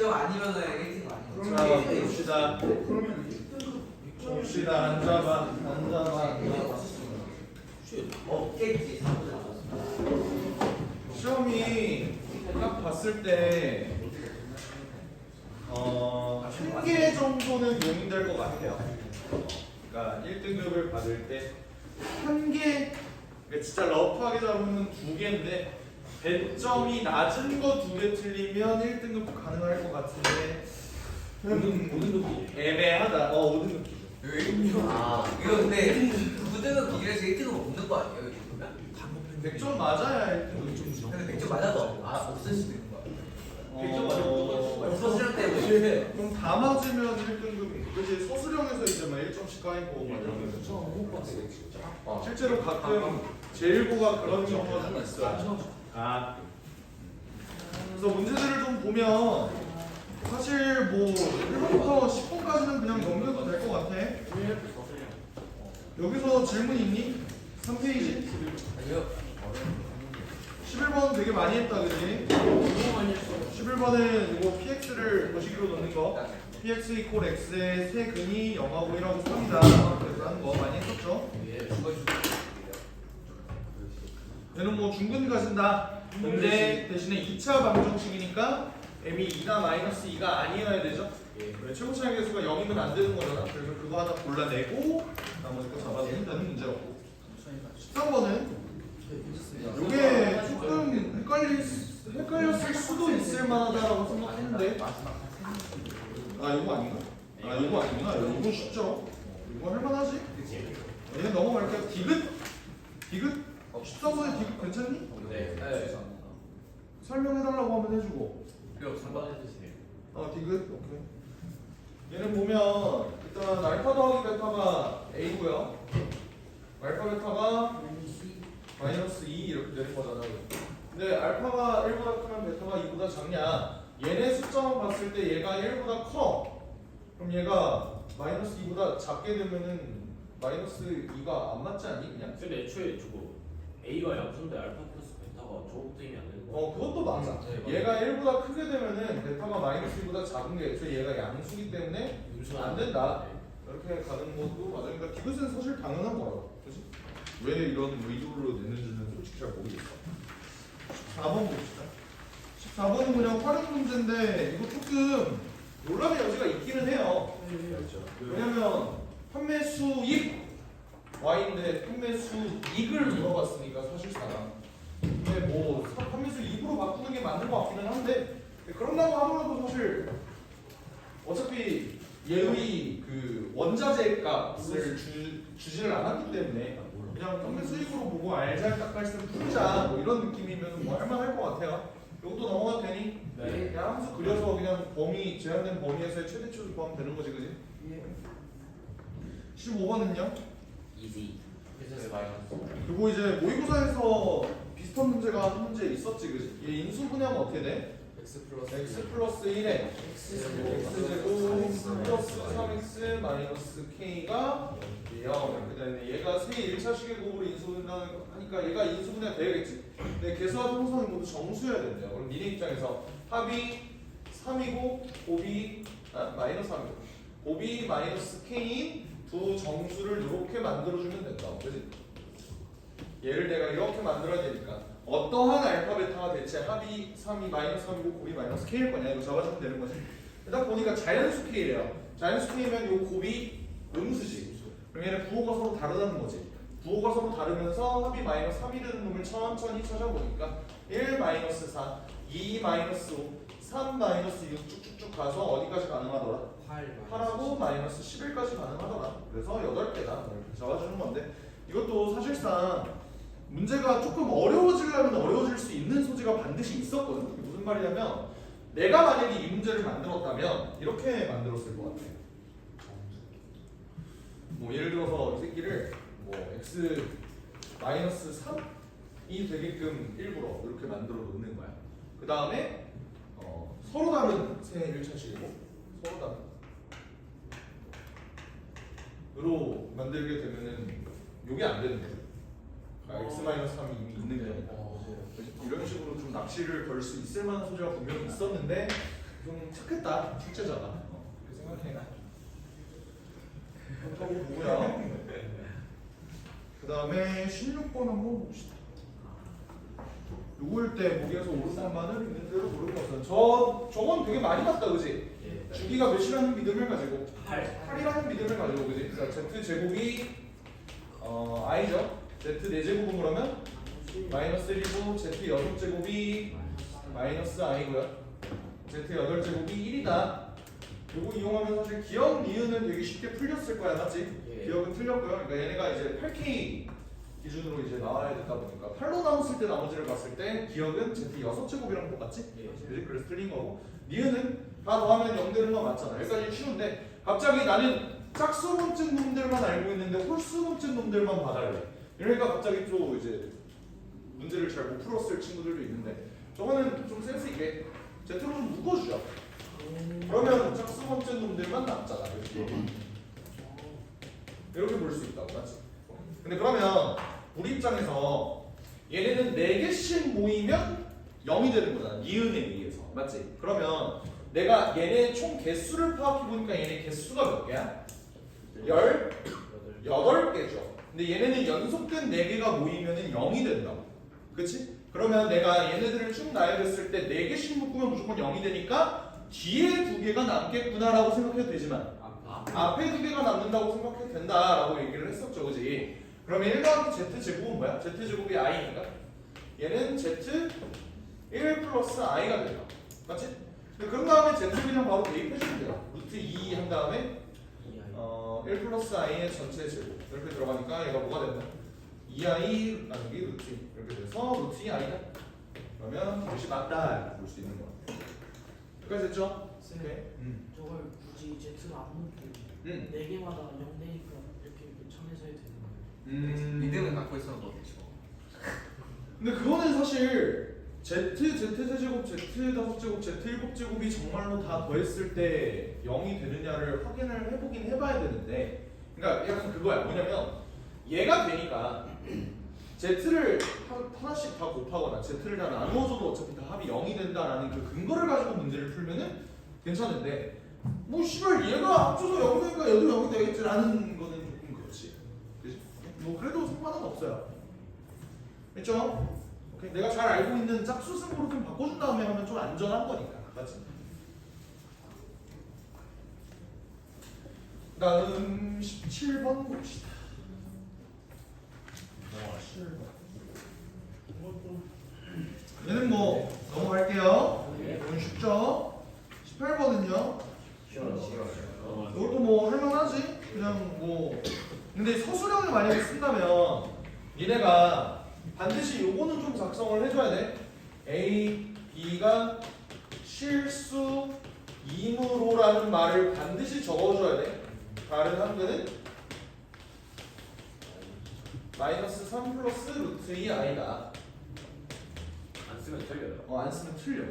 100점 아니면은 1등 아니에요. 자, 봅시다. 봅시다. 앉아봐. 없겠지. 시험이 딱 봤을 때 한 개 정도는 용인될 것 같아요. 그러니까 1등급을 받을 때 한 개, 그러니까 진짜 러프하게 잡으면 2개인데 배점이 낮은 거 2개 틀리면 1등급 가능할 것 같은데 5등급이 애매하다. 5등급 기준. 이거 근데 9등급 기준에서 1등급 없는 거 아니에요? 이거 그러면? 100점 맞아야 1등급. 근데 100점 맞아도 없을 수도 있는 거야. 100점 맞으면 서술형 때문에. 그럼 다 맞으면 1등급이. 그치, 서술형에서 이제 막 1점씩 까이고 막 이러면 실제로 가끔 제1고가 그런 경우가 좀 있어요. 그래서 문제들을 좀 보면 사실 뭐 1번부터 10번까지는 그냥 넘겨도 될 것 같아. 여기서 질문 있니? 3페이지? 아니요. 11번 되게 많이 했다, 그지? 11번은 이거 px를 거시기로 넣는 거. px 이퀄 x의 세근이 0하고 1하고 3이다. 그래서 하는 거 많이 했었죠? 얘는 뭐 중근 가진다. 근데 대신에 2차 방정식이니까 m이 2나 마이너스 2가 아니어야 되죠? 왜 최고 차이 계수가 0이면 안 되는 거잖아. 그래서 그거 하나 골라내고 나머지 거 잡아주면 되는 문제라고. 13번은 이게 조금 헷갈렸을 수도 있을 만하다라고 생각했는데 이거 아닌가? 이거 아니구나. 이거 쉽죠? 이거 할만하지? 얘 넘어갈게요. 디귿? 13번에 디귿 괜찮니? 네. 설명해달라고 하면 해주고. 그럼 3번 해주세요. 디귿? 오케이. 얘는 보면 일단 알파 더하기 베타가 A고요. 알파 베타가 마이너스 2 이렇게 되는 거잖아. 근데 알파가 1보다 크면 베타가 2보다 작냐? 얘네 숫자만 봤을 때 얘가 1보다 커. 그럼 얘가 마이너스 2보다 작게 되면은 마이너스 2가 안 맞지 않니? 그냥? 근데 애초에 저거 A가 양수인데 알파 플러스 베타가 저것도 이미 안 되는 거. 그것도 맞아. 얘가 1보다 크게 되면은 베타가 마이너스 2보다 작은 게 애초에 얘가 양수기 때문에 안 된다. 이렇게 가는 것도 맞아. 그러니까 디귿은 사실 당연한 거야. 그렇지? 왜 이런 의도로 냈는지는 솔직히 잘 모르겠어. 14번 봅시다. 14번은 그냥 활용 문제인데 이거 조금 논란의 여지가 있기는 해요. 왜냐면 판매 수익 Y인데 판매 수익을 물어봤으니까 사실상. 근데 뭐 판매 수익으로 바꾸는 게 맞는 것 같기는 한데 그런다고 하더라도 사실 어차피 얘의 그 원자재 값을 주지를 않았기 때문에 그냥 판매 수익으로 보고 알잘딱갈씀 풀자 뭐 이런 느낌이면 뭐 할만할 것 같아요. 이것도 넘어가도 되니? 네. 그냥 함수 그려서 그냥 범위 제한된 범위에서의 최대치로 구하면 되는 거지, 그지? 15번은요? 이지. 그리고 이제 모의고사에서 비슷한 문제가 한 문제 있었지, 그지? 얘 인수분해하면 어떻게 돼? x 플러스 1에 x제곱 플러스 3x 마이너스 k가 0 이렇게 되는데 얘가 세 1차 시계곱으로 인수분해하니까 얘가 인수분해가 돼야겠지. 근데 계수와 통선은 모두 정수여야 된대요. 그럼 니네 입장에서 합이 3이고 곱이 마이너스 3이고 곱이 마이너스 k인 두 정수를 이렇게 만들어주면 된다. 그지? 얘를 내가 이렇게 만들어야 되니까 어떠한 알파 베타가 대체 합이 3이 마이너스 3이고 곱이 마이너스 k일 거냐 이거 잡아주면 되는 거지. 딱 보니까 자연수 k래요. 자연수 k면 요 곱이 음수지. 그럼 얘는 부호가 서로 다르다는 거지. 부호가 서로 다르면서 합이 마이너스 3이 되는 놈을 천천히 찾아보니까 1 마이너스 4, 2 마이너스 5, 3 마이너스 6 쭉쭉쭉 가서 어디까지 가능하더라? 8하고 마이너스 11까지 가능하더라. 그래서 8개다. 이렇게 잡아주는 건데 이것도 사실상 문제가 조금 어려워지려면 어려워질 수 있는 소지가 반드시 있었거든. 그게 무슨 말이냐면 내가 만약에 이 문제를 만들었다면 이렇게 만들었을 것 같아. 뭐 예를 들어서 이 새끼를 뭐 x 마이너스 3이 되게끔 일부러 이렇게 만들어 놓는 거야. 그 다음에 서로 다른 세 1차식이고 서로 다른 으로 만들게 되면은 요게 안 되는 거죠. x-3이 이미 있는 거니까. 이런 식으로 좀 낚시를 걸 수 있을 만한 소지가 분명히 있었는데 좀 착했다 출제자가 그렇게 생각해. 그렇다고 보고요. 그 다음에 16번 한번 봅시다. 요거일 때 목에서 오르는 말을 있는 대로 모르는 것은 저건 되게 많이 봤다 그지? 예. 주기가 몇이라는 믿음을 가지고 8. 8이라는 믿음을 가지고 그지? 자, z 제곱이 i죠? z 4제곱은 그러면 마이너스 1이고 z 6제곱이 마이너스 i고요. z 8제곱이 1이다. 요거 이용하면 사실 기억 니은은 되게 쉽게 풀렸을 거야, 맞지? 예. 기억은 틀렸고요. 그러니까 얘네가 이제 8K 기준으로 이제 나와야 되다 보니까 8로 나왔을 때 나머지를 봤을 때 기억은 z 6제곱이랑 똑같지? 예. 그지? 그래서 틀린 거고 니은은 다 더하면 0 되는 건 맞잖아. 여기까지 쉬운데 갑자기 나는 짝수범증 놈들만 알고 있는데 홀수범증 놈들만 봐달래. 이러니까 갑자기 또 이제 문제를 잘 못 풀었을 친구들도 있는데 저거는 좀 센스 있게 Z로 좀 묶어주죠. 그러면 짝수범증 놈들만 남잖아. 이렇게 볼 수 있다고, 맞지? 근데 그러면 우리 입장에서 얘네는 4개씩 모이면 0이 되는 거잖아. 니은에 의해서, 맞지? 그러면 내가 얘네 총 개수를 파악해보니까 얘네 개수가 몇 개야? 18개죠. 근데 얘네는 연속된 4개가 모이면 0이 된다고. 그치? 그러면 내가 얘네들을 쭉 나열했을 때 4개씩 묶으면 무조건 0이 되니까 뒤에 2개가 남겠구나라고 생각해도 되지만 앞에 2개가 남는다고 생각해도 된다라고 얘기를 했었죠. 그지? 그러면 1 더하기 z제곱은 뭐야? z제곱이 i니까 얘는 z 1 플러스 i가 된다. 맞지? 그런 다음에 z비는 바로 대입해주면 돼요. 루트 2 한 다음에 1 플러스 i의 전체 제곱 이렇게 들어가니까 얘가 뭐가 된다? 2i 나누기 루트 2 이렇게 돼서 루트 2i다. 그러면 이것이 맞다 이렇게 볼 수 있는 거야. 여기까지 됐죠? 네. 저걸 굳이 Z를 안 놓고 4개마다 0되니까 이렇게 천에서 해도 되는 거예요? 믿음을 갖고 있어서 그렇죠. 근데 그거는 사실 z, z세제곱, z5제곱, z7제곱이 정말로 다 더했을 때 0이 되느냐를 확인을 해보긴 해봐야 되는데 그러니까 약간 그거야. 뭐냐면 얘가 되니까 z를 하나씩 다 곱하거나 z를 다 나누어줘도 어차피 다 합이 0이 된다라는 그 근거를 가지고 문제를 풀면은 괜찮은데 뭐 씨발 얘가 합쳐서 0이 되니까 얘도 0이 되겠지라는 거는 조금 그렇지. 그치? 뭐 그래도 상관은 없어요. 됐죠? 오케이. 내가 잘 알고 있는 짝수승으로 좀 바꿔준 다음에 하면 좀 안전한 거니까. 맞지? 다음 17번 봅시다. 17번. 얘는 뭐 넘어갈게요. 너무 쉽죠? 18번은요. 이것도 뭐 할만하지? 그냥 뭐 근데 서술형을 만약에 쓴다면 니네가 반드시 요거는 좀 작성을 해줘야 돼. A, B가 실수이므로라는 말을 반드시 적어줘야 돼. 다른 한글은 마이너스 3 플러스 루트 2i다. 안 쓰면 틀려요. 안 쓰면 틀려.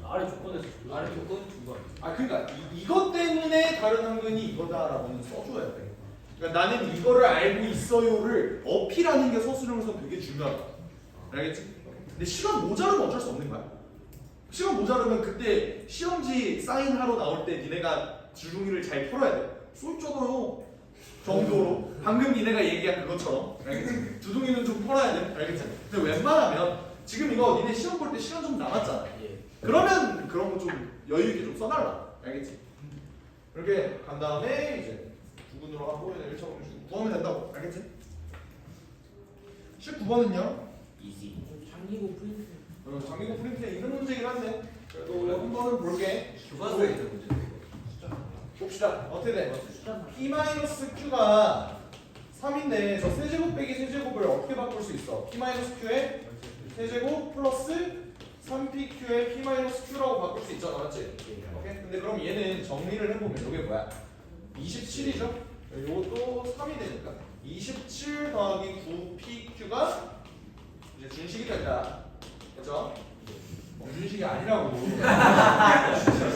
아래 조건에서 아래 조건 중간. 그러니까 이것 때문에 다른 한글이 이거다라고는 써줘야 돼. 그러니까 나는 이거를 알고 있어요를 어필하는 게 서술형에서 되게 중요하다. 알겠지? 근데 시간 모자르면 어쩔 수 없는 거야. 시간 모자르면 그때 시험지 사인하러 나올 때 니네가 주둥이를 잘 풀어야 돼. 써있잖아요. 정도로. 방금 니네가 얘기한 그것처럼. 알겠지? 주둥이는 좀 풀어야 돼. 알겠지? 근데 웬만하면 지금 이거 니네 시험 볼 때 시간 좀 남았잖아. 예. 그러면 그런 거 좀 여유 있게 좀 써달라. 알겠지? 이렇게 간 다음에 이제 두근으로 하고 1차범위 구하면 된다고. 알겠지? 19번은요? 이지. 장기고 프린트 장기고 프린트에 있는 문제긴 한데 그래도 한번은 볼게. 교과서에 있는 문제. 봅시다. 어떻게 돼? 숫자나 P-Q가 3인데 저 세제곱 빼기 세제곱을 어떻게 바꿀 수 있어? P-Q에 세제곱 플러스 3PQ에 P-Q라고 바꿀 수 있잖아. 맞지? 오케이? 근데 그럼 얘는 정리를 해보면 이게 뭐야? 27이죠? 이것도 3이 되니까 27 더하기 9PQ가 이제 준식이 된다. 그렇죠? 준식이 아니라고.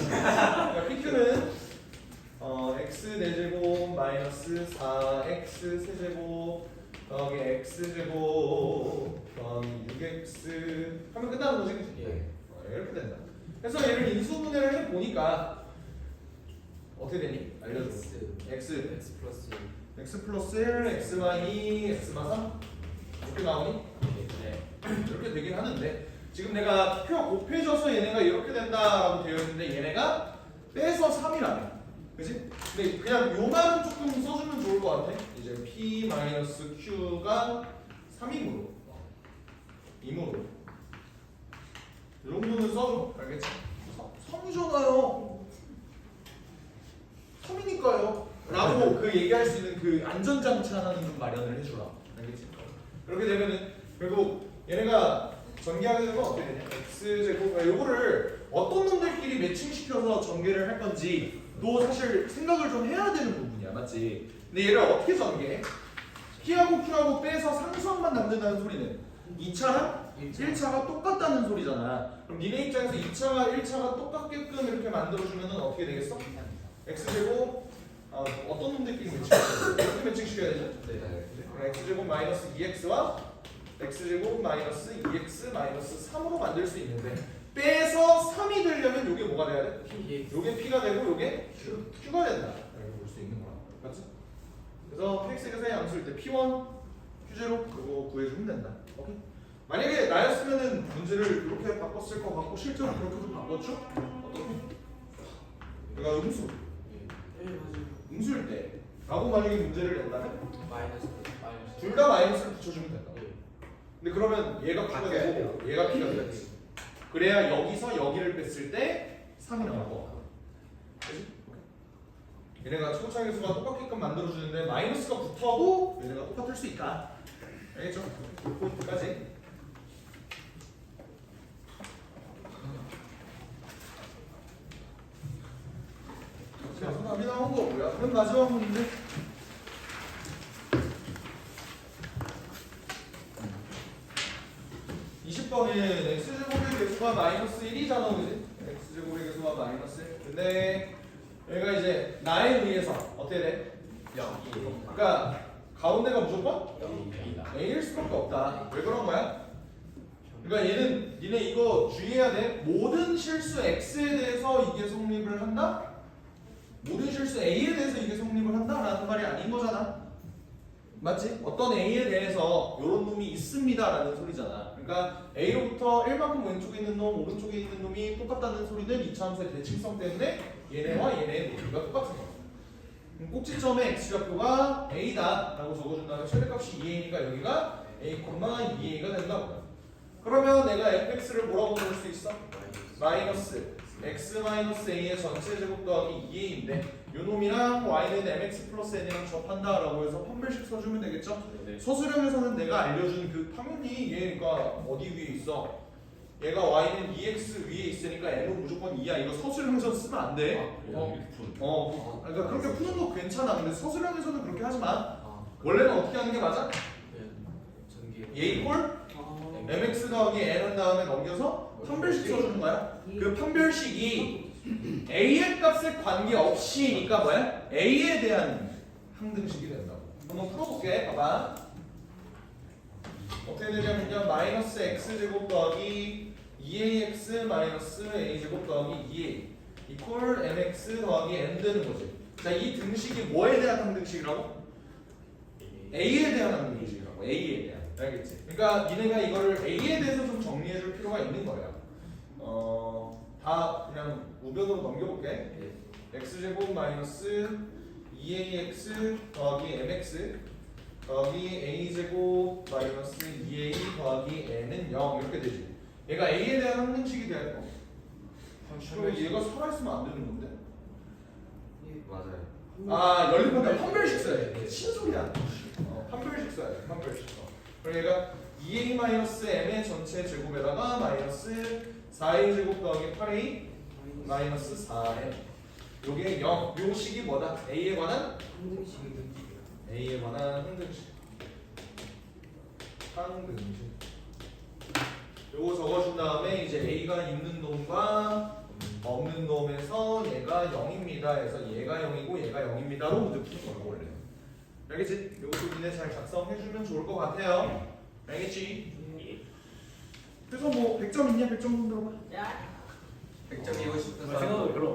그러니까 PQ는 x 4제곱 마이너스 4x 세제곱 더하기 x제곱 더하기 6x 하면 끝나는 거지, 그치? 예. 이렇게 된다. 그래서 얘를 인수분해를 보니까 어떻게 되니? 알려줘. x X 플러스 플러스 1, x 마이, x 마 3 이렇게 나오니? 네. 이렇게 되긴 하는데 지금 내가 표 곱해져서 얘네가 이렇게 된다라고 되어 있는데 얘네가 빼서 3이라네. 그지? 근데 그냥 요만 조금 써주면 좋을 것 같아. 이제 p-q가 3이므로 2으로 이 정도는 써줘. 알겠지? 3이잖아요. 3이니까요. 라고 그 얘기할 수 있는 그 안전장치 하나는 좀 마련을 해주라. 알겠지? 그렇게 되면은 결국 얘네가 전개하게 되면 어떻게 되냐? x제곱 요거를 어떤 놈들끼리 매칭시켜서 전개를 할 건지 너 사실 생각을 좀 해야 되는 부분이야. 맞지? 근데 얘를 어떻게 전개해? P하고 Q하고 빼서 상수항만 남는다는 소리는 2차랑 1차가 똑같다는 소리잖아. 그럼 니네 입장에서 2차가 1차가 똑같게끔 이렇게 만들어주면 어떻게 되겠어? x제곱 어떤 놈들끼리 매칭시켜야 돼? 어떻게 매칭시켜야 되죠? x제곱 마이너스 2x와 x제곱 마이너스 2x 마이너스 3으로 만들 수 있는데 빼서 3이 되려면 요게 뭐가 돼야 돼? 요게 p가 되고 요게 q가 된다. 이렇게 볼 수 있는 거야. 맞지? 그래서 px의 양수일 때 p1, q제로 그거 구해주면 된다. 오케이? 만약에 나였으면은 문제를 이렇게 바꿨을 것 같고 실제로 그렇게도 바꿨죠? 어떻게? 내가 음수 네 맞아요. 음수일 때 라고 만약에 문제를 낸다면 마이너스 둘 다 마이너스를 붙여주면 된다. 네. 근데 그러면 얘가 p가 되고 얘가 p가 되겠지. 그래야 여기서 여기를 뺐을 때 3이 나오고. 그치? 얘네가 초고차계수가 똑같게끔 만들어주는데 마이너스가 붙어도 얘네가 똑같을 수 있다. 알겠죠? 그 포인트까지. 자, 답이 나온 거고요. 그럼 마지막 문제. 20번은 x제곱의 개수가 마이너스 1이잖아, 그지? x제곱의 개수가 마이너스 1. 근데 얘가 이제 나에 의해서 어떻게 돼? 0. 그러니까 가운데가 무조건 0이다. a일 수밖에 없다. 왜 그런 거야? 그러니까 얘는 니네 이거 주의해야 돼. 모든 실수 x에 대해서 이게 성립을 한다? 모든 실수 a에 대해서 이게 성립을 한다라는 말이 아닌 거잖아. 맞지? 어떤 a에 대해서 이런 놈이 있습니다라는 소리잖아. 그러니까 a로부터 1만큼 왼쪽에 있는 놈, 오른쪽에 있는 놈이 똑같다는 소리는 이차함수의 대칭성 때문에 얘네와 얘네의 높이가 똑같은 거야. 그럼 꼭지점의 x좌표가 a다 라고 적어준다면 최대값이 2a니까 여기가 a, 2a가 된다고. 그러면 내가 fx를 뭐라고 볼 수 있어? 마이너스 x 마이너스 a의 전체 제곱 더하기 2a인데 요 놈이랑 y는 mx 플러스 n이랑 접한다 라고 해서 판별식 써주면 되겠죠? 네. 서술형에서는 내가 알려준 그 당연히 얘가 어디 위에 있어? 얘가 y는 2x 위에 있으니까 n은 무조건 2야. 이거 서술형에서 쓰면 안 돼. 그러니까 그렇게 푸는 거 괜찮아. 근데 서술형에서는 그렇게 하지 마. 원래는 어떻게 하는 게 맞아? 얘 이꼴 mx 더하기 n 한 다음에 넘겨서 판별식 써주는 거야. 그 판별식이 a의 값에 관계없이니까 뭐야? a에 대한 항등식이 된다고. 한번 풀어볼게. 봐봐. 어떻게 되냐면요. 마이너스 x제곱 더하기 2ax 마이너스 a제곱 더하기 2a 이퀄 mx 더하기 n 되는 거지. 자, 이 등식이 뭐에 대한 항등식이라고? a에 대한 항등식이라고. a에 대한. 알겠지? 그러니까 니네가 이거를 a에 대해서 좀 정리해줄 필요가 있는 거예요. 다 그냥 우변으로 넘겨볼게. x제곱 마이너스 2ax 더하기 mx 더하기 a제곱 마이너스 2a 더하기 n은 0 이렇게 되지. 얘가 a에 대한 항등식이 돼야 돼. 그럼 얘가 살아있으면 안 되는 건데? 맞아요. 아, 연립한다. 판별식 써야 돼. 신소리야. 판별식 써야 돼. 판별식. 그럼 얘가 2a-m의 전체 제곱에다가 마이너스 4a 제곱 더하기 8a 마이너스 4n 요게 0. 요 식이 뭐다? a에 관한 a에 관한 항등식. 항등식. 요거 적어준 다음에 이제 a가 있는 놈과 없는 놈에서 얘가 0입니다 해서 얘가 0이고 얘가 0입니다로 문제 푸는 거고 원래. 알겠지? 요것도 니네 잘 작성해주면 좋을 것 같아요. 알겠지? 그래서 뭐 100점 있냐? 100점 손 들어봐. 100점이고 싶은 생각보다 별로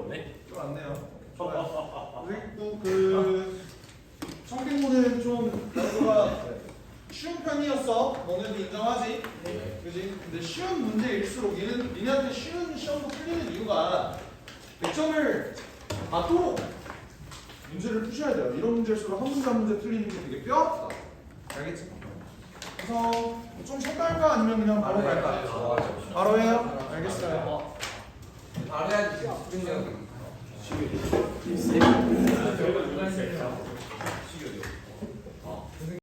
거 너네도 인정하지? 네. 그지? 근데 쉬운 문제일수록 니네한테 쉬운 시험도 풀리는 이유가 100점을 받도록 문제를 푸셔야 돼요. 이런 문제일수록 한 문제 한 문제 풀리는 게 되게 뼈아프다. 알겠지? 그래서 좀 쉬었다할까 아니면 그냥 바로 갈까? 바로 해요? 알겠어요. 바로 해야지 집중력이. 결과 누가 했을까?